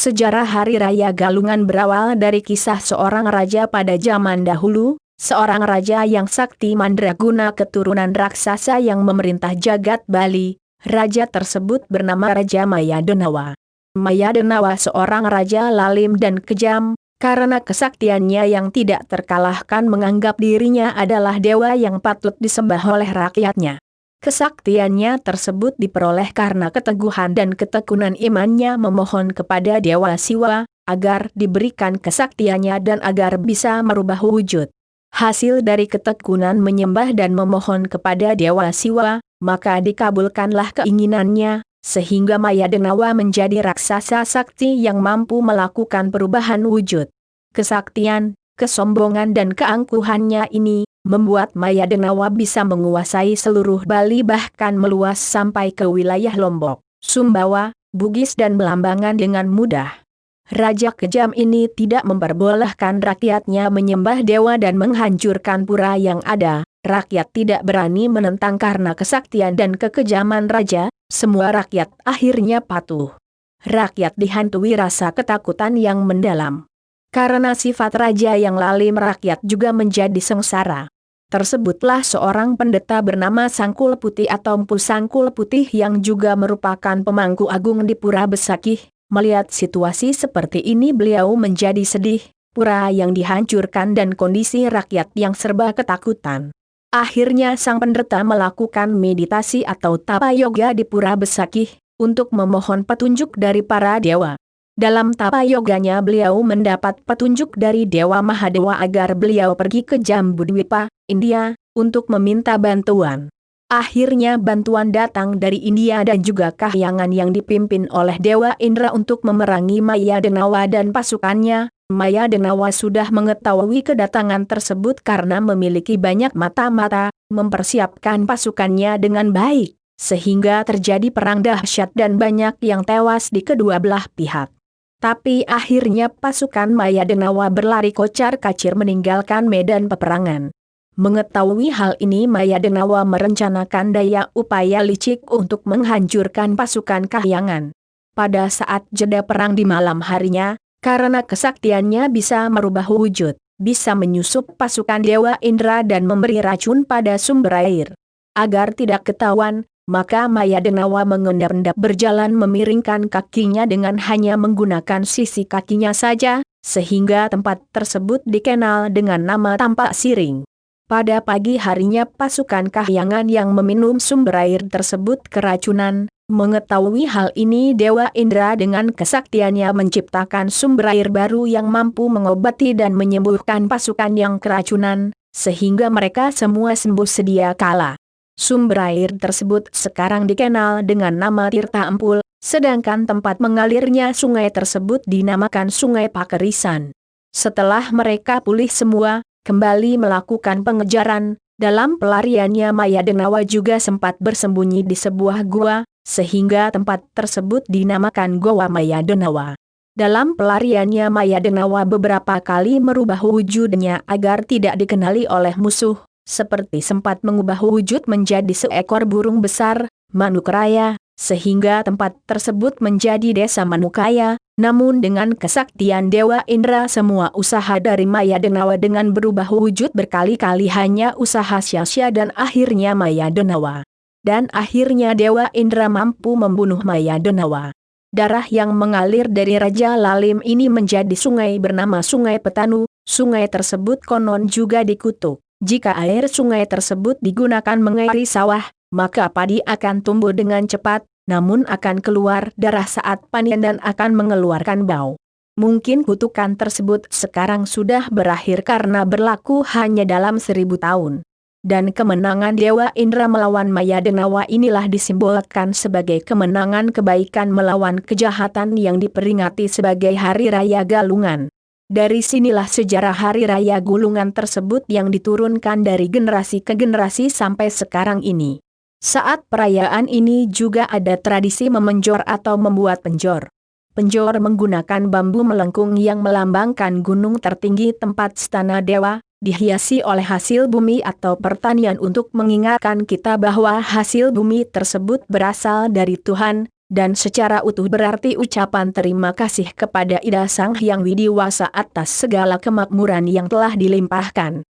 Sejarah Hari Raya Galungan berawal dari kisah seorang raja pada zaman dahulu, seorang raja yang sakti mandraguna keturunan raksasa yang memerintah jagat Bali. Raja tersebut bernama Raja Mayadenawa. Mayadenawa seorang raja lalim dan kejam, karena kesaktiannya yang tidak terkalahkan menganggap dirinya adalah dewa yang patut disembah oleh rakyatnya. Kesaktiannya tersebut diperoleh karena keteguhan dan ketekunan imannya memohon kepada Dewa Siwa, agar diberikan kesaktiannya dan agar bisa merubah wujud. Hasil dari ketekunan menyembah dan memohon kepada Dewa Siwa, maka dikabulkanlah keinginannya, sehingga Mayadenawa menjadi raksasa sakti yang mampu melakukan perubahan wujud. Kesaktian, kesombongan dan keangkuhannya ini membuat Mayadenawa bisa menguasai seluruh Bali bahkan meluas sampai ke wilayah Lombok, Sumbawa, Bugis dan Belambangan dengan mudah. Raja kejam ini tidak memperbolehkan rakyatnya menyembah dewa dan menghancurkan pura yang ada. Rakyat tidak berani menentang karena kesaktian dan kekejaman raja, semua rakyat akhirnya patuh. Rakyat dihantui rasa ketakutan yang mendalam. Karena sifat raja yang lalim rakyat juga menjadi sengsara. Tersebutlah seorang pendeta bernama Sangkul Putih atau Mpu Sangkul Putih yang juga merupakan pemangku agung di Pura Besakih. Melihat situasi seperti ini beliau menjadi sedih, pura yang dihancurkan dan kondisi rakyat yang serba ketakutan. Akhirnya sang pendeta melakukan meditasi atau tapa yoga di Pura Besakih, untuk memohon petunjuk dari para dewa. Dalam tapa yoganya beliau mendapat petunjuk dari Dewa Mahadewa agar beliau pergi ke Jambudwipa, India, untuk meminta bantuan. Akhirnya bantuan datang dari India dan juga kahyangan yang dipimpin oleh Dewa Indra untuk memerangi Mayadenawa dan pasukannya. Mayadenawa sudah mengetahui kedatangan tersebut karena memiliki banyak mata-mata, mempersiapkan pasukannya dengan baik, sehingga terjadi perang dahsyat dan banyak yang tewas di kedua belah pihak. Tapi akhirnya pasukan Mayadenawa berlari kocar-kacir meninggalkan medan peperangan. Mengetahui hal ini Mayadenawa merencanakan daya upaya licik untuk menghancurkan pasukan kahyangan. Pada saat jeda perang di malam harinya, karena kesaktiannya bisa merubah wujud, bisa menyusup pasukan Dewa Indra dan memberi racun pada sumber air. Agar tidak ketahuan, maka Mayadenawa mengendap-endap berjalan memiringkan kakinya dengan hanya menggunakan sisi kakinya saja, sehingga tempat tersebut dikenal dengan nama Tampak Siring. Pada pagi harinya pasukan kahyangan yang meminum sumber air tersebut keracunan. Mengetahui hal ini Dewa Indra dengan kesaktiannya menciptakan sumber air baru yang mampu mengobati dan menyembuhkan pasukan yang keracunan, sehingga mereka semua sembuh sedia kala. Sumber air tersebut sekarang dikenal dengan nama Tirta Empul, sedangkan tempat mengalirnya sungai tersebut dinamakan Sungai Pakerisan. Setelah mereka pulih semua, kembali melakukan pengejaran. Dalam pelariannya Mayadenawa juga sempat bersembunyi di sebuah gua, sehingga tempat tersebut dinamakan Goa Mayadenawa. Dalam pelariannya Mayadenawa beberapa kali merubah wujudnya agar tidak dikenali oleh musuh, seperti sempat mengubah wujud menjadi seekor burung besar, Manukraya, sehingga tempat tersebut menjadi desa Manukaya. Namun dengan kesaktian Dewa Indra semua usaha dari Mayadenawa dengan berubah wujud berkali-kali hanya usaha sia-sia dan akhirnya Dewa Indra mampu membunuh Mayadenawa. Darah yang mengalir dari Raja Lalim ini menjadi sungai bernama Sungai Petanu. Sungai tersebut konon juga dikutuk. Jika air sungai tersebut digunakan mengairi sawah, maka padi akan tumbuh dengan cepat, namun akan keluar darah saat panen dan akan mengeluarkan bau. Mungkin kutukan tersebut sekarang sudah berakhir karena berlaku hanya dalam 1000 tahun. Dan kemenangan Dewa Indra melawan Mayadenawa inilah disimbolkan sebagai kemenangan kebaikan melawan kejahatan yang diperingati sebagai Hari Raya Galungan. Dari sinilah sejarah Hari Raya Galungan tersebut yang diturunkan dari generasi ke generasi sampai sekarang ini. Saat perayaan ini juga ada tradisi memenjor atau membuat penjor. Penjor menggunakan bambu melengkung yang melambangkan gunung tertinggi tempat stana dewa, dihiasi oleh hasil bumi atau pertanian untuk mengingatkan kita bahwa hasil bumi tersebut berasal dari Tuhan, dan secara utuh berarti ucapan terima kasih kepada Ida Sang Hyang Widiwasa atas segala kemakmuran yang telah dilimpahkan.